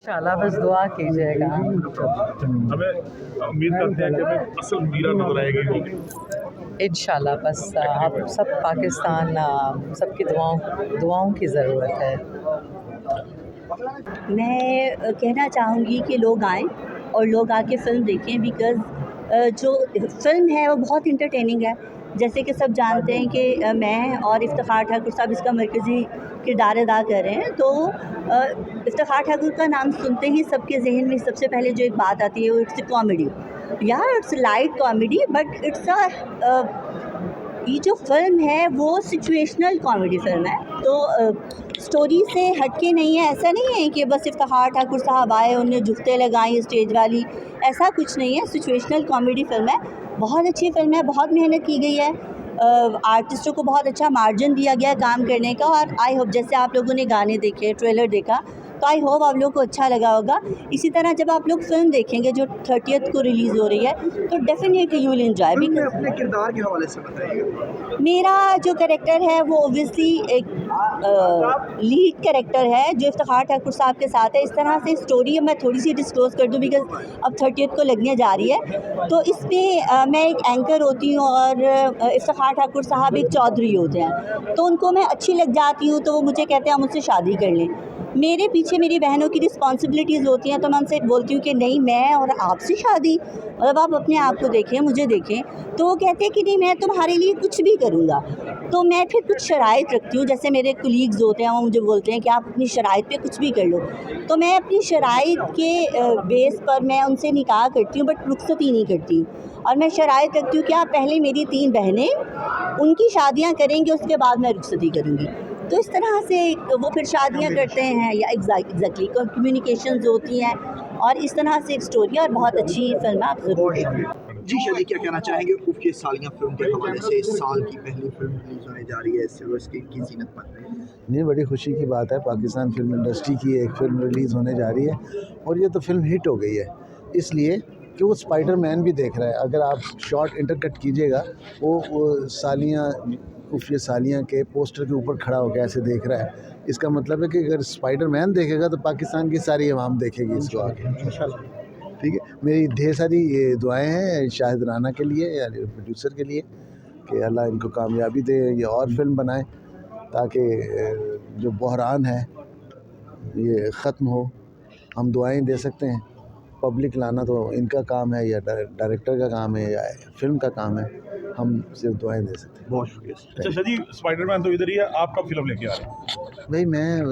इंशाल्लाह बस दुआ कीजिएगा। हमें उम्मीद करते हैं कि हमें असल मीरा नजर आएगी। इंशाल्लाह बस आप सब पाकिस्तान सबकी दुआओं की ज़रूरत है। मैं कहना चाहूँगी कि लोग आएँ और लोग आके फ़िल्म देखें, बिकॉज़ जो फ़िल्म है वो बहुत इंटरटेनिंग है। जैसे कि सब जानते हैं कि मैं और इफ्तिखार ठाकुर साहब इसका मरकज़ी किरदार अदा कर रहे हैं। तो इफ्तिखार ठाकुर का नाम सुनते ही सबके ज़हन में सबसे पहले जो एक बात आती है वो इट्स अ कॉमेडी। यार its light comedy but it's ये जो फ़िल्म है वो सिचुएशनल कॉमेडी फ़िल्म है। तो स्टोरी से हटके नहीं है, ऐसा नहीं है कि बस इफ्तिखार ठाकुर साहब आए उन्हें जुफ्तें लगाई स्टेज वाली, ऐसा कुछ नहीं है। सिचुएशनल कॉमेडी फ़िल्म है, बहुत अच्छी फ़िल्म है, बहुत मेहनत की गई है, आर्टिस्टों को बहुत अच्छा मार्जिन दिया गया है काम करने का। और आई होप जैसे आप लोगों ने गाने देखे, ट्रेलर देखा, तो आई होप आप लोगों को अच्छा लगा होगा। इसी तरह जब आप लोग फ़िल्म देखेंगे जो 30th को रिलीज़ हो रही है, तो definitely you will enjoy. Film में अपने किरदार के हवाले से बताइएगा। मेरा जो कैरेक्टर है वो ओब्वियसली एक लीड कैरेक्टर है जो इफ्तिखार ठाकुर साहब के साथ है। इस तरह से स्टोरी मैं थोड़ी सी डिस्क्लोज़ कर दूँ बिकॉज़ अब 30th को लगने जा रही है। तो इसमें मैं एक एंकर होती हूँ और इफ्तिखार ठाकुर साहब एक चौधरी होते हैं। तो उनको मैं अच्छी लग जाती हूँ तो वो मुझे कहते हैं हम मुझसे शादी कर लें। मेरे पीछे मेरी बहनों की रिस्पॉन्सिबिलिटीज़ होती हैं, तो मैं उनसे बोलती हूँ कि नहीं, मैं और आपसे शादी, मतलब आप अपने आप को देखें, मुझे देखें। तो वो कहते हैं कि नहीं, मैं तुम्हारे लिए कुछ भी करूँगा। तो मैं फिर कुछ शराइत रखती हूँ, जैसे मेरे कुलीग्स होते हैं वो मुझे बोलते हैं कि आप अपनी शराइत पे कुछ भी कर लो। तो मैं अपनी शराइत के बेस पर मैं उनसे निकाह करती हूँ बट रुखसती नहीं करती। और मैं शराइत रखती हूँ कि आप पहले मेरी 3 बहनें, उनकी शादियाँ करेंगे, उसके बाद मैं रुखसती करूँगी। तो इस तरह से वो फिर शादियाँ करते हैं या एग्जैक्टली कम्युनिकेशंस होती हैं और इस तरह से एक स्टोरी और बहुत अच्छी फिल्म आप ज़रूर देखें। जी शादी क्या कहना चाहेंगे उफ़ सालियाँ फिल्म के हवाले से? इस साल की पहली फिल्म रिलीज होने जा रही है सिल्वर स्क्रीन की ज़ीनत पर। नहीं, बड़ी खुशी की बात है, पाकिस्तान फिल्म इंडस्ट्री की एक फ़िल्म रिलीज़ होने जा रही है और ये तो फिल्म हिट हो गई है, इसलिए कि वो स्पाइडरमैन भी देख रहा है। अगर आप शॉर्ट इंटरकट कीजिएगा, वो सालियाँ उफ़ ये सालियाँ के पोस्टर के ऊपर खड़ा होकर ऐसे देख रहा है। इसका मतलब है कि अगर स्पाइडरमैन देखेगा तो पाकिस्तान की सारी अवाम देखेगी इसको आगे। ठीक है, मेरी ढेर सारी ये दुआएं हैं शाहिद राना के लिए या प्रोड्यूसर के लिए कि अल्लाह इनको कामयाबी दे, ये और फिल्म बनाएं ताकि जो बहरान है ये ख़त्म हो। हम दुआएं दे सकते हैं, पब्लिक लाना तो इनका काम है या डायरेक्टर का काम है या फिल्म का काम है, हम सिर्फ दुआएं दे सकते हैं। बहुत शुक्रिया। अच्छा शादी, स्पाइडरमैन तो इधर ही है, आप कब फिल्म लेके आ रहे हैं? भाई मैं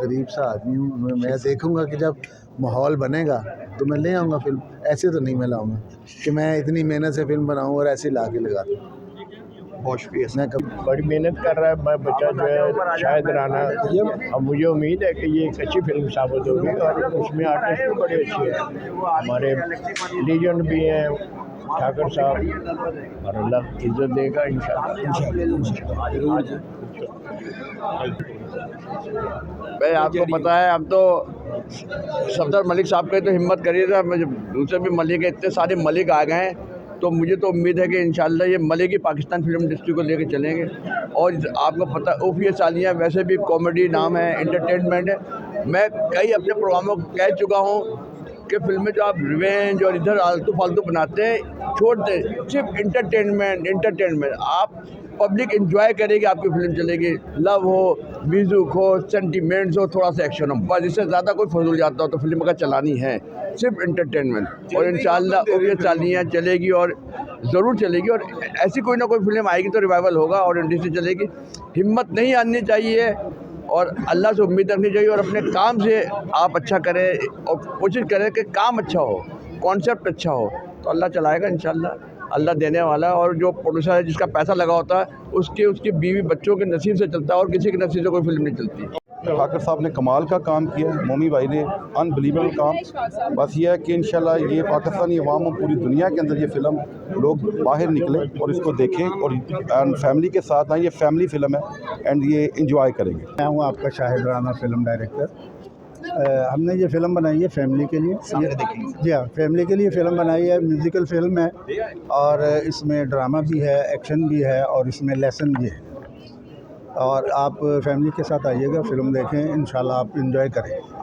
गरीब सा आदमी हूँ, मैं देखूँगा कि जब माहौल बनेगा तो मैं ले आऊँगा फिल्म। ऐसे तो नहीं मैं लाऊँगा कि मैं इतनी मेहनत से फिल्म बनाऊँ और ऐसे ला के लगा दूँ। बहुत शुक्रिया। मैं कब बड़ी मेहनत कर रहा है मैं बच्चा जो है शाहिद राना। अब मुझे उम्मीद है कि ये एक अच्छी फिल्म साबित होगी और उसमें आर्टिस्ट भी बड़े अच्छे हैं, हमारे लीजेंड भी हैं ठाकर साहब, और अल्लाह इज़्ज़त देगा इंशाल्लाह। भाई आपको पता है, हम तो सफदर मलिक साहब के तो हिम्मत करिए था, दूसरे भी मलिक है, इतने सारे मलिक आ गए हैं, तो मुझे तो उम्मीद है कि इंशाल्लाह ये मलिक ही पाकिस्तान फिल्म इंडस्ट्री को लेकर चलेंगे। और आपको पता उफ़ ये सालियाँ वैसे भी कॉमेडी नाम है, एंटरटेनमेंट है। मैं कई अपने प्रोग्रामों को कह चुका हूँ कि फिल्में जो आप रिवेंज और इधर आलतू फालतू बनाते हैं छोड़ दें, सिर्फ एंटरटेनमेंट आप पब्लिक एंजॉय करेगी, आपकी फिल्म चलेगी। लव हो, म्यूज़िक हो, सेंटिमेंट्स हो, थोड़ा सा एक्शन हो, बस इससे ज़्यादा कोई फजूल जाता हो तो फिल्म का चलानी है, सिर्फ एंटरटेनमेंट। और इंशाल्लाह ये सालियाँ चलेगी और ज़रूर चलेगी, और ऐसी कोई ना कोई फिल्म आएगी तो रिवाइवल होगा और इंडस्ट्री चलेगी। हिम्मत नहीं आनी चाहिए और अल्लाह से उम्मीद रखनी चाहिए और अपने काम से आप अच्छा करें और कोशिश करें कि काम अच्छा हो, कॉन्सेप्ट अच्छा हो, तो अल्लाह चलाएगा इंशाल्लाह। अल्लाह देने वाला है, और जो प्रोड्यूसर है जिसका पैसा लगा होता है उसकी बीवी बच्चों के नसीब से चलता है और किसी के नसीब से कोई फिल्म नहीं चलती। ठाकर साहब ने कमाल का काम किया, मोमी भाई ने अनबिलीवेबल काम। बस ये है कि इंशाल्लाह ये पाकिस्तानी अवाम और पूरी दुनिया के अंदर ये फ़िल्म लोग बाहर निकले और इसको देखें और फैमिली के साथ आएँ। ये फैमिली फ़िल्म है एंड ये इंजॉय करेंगे। मैं हूँ आपका शाहिद राना फिल्म डायरेक्टर। हमने ये फ़िल्म बनाई है फैमिली के लिए। जी हाँ, फैमिली के लिए फ़िल्म बनाई है, म्यूज़िकल फ़िल्म है और इसमें ड्रामा भी है, एक्शन भी है और इसमें लेसन भी है। और आप फैमिली के साथ आइएगा, फ़िल्म देखें, इंशाल्लाह आप एंजॉय करें।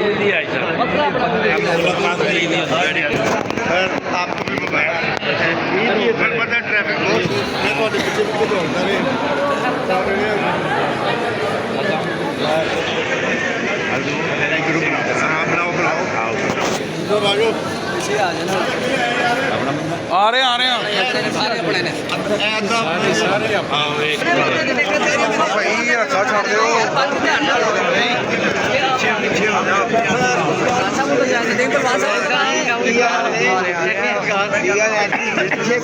जल्दी आई सर आपको भी बताया पता ट्रैफिक आ रहे हैं भाई अच्छा छोड़ दो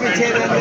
पीछे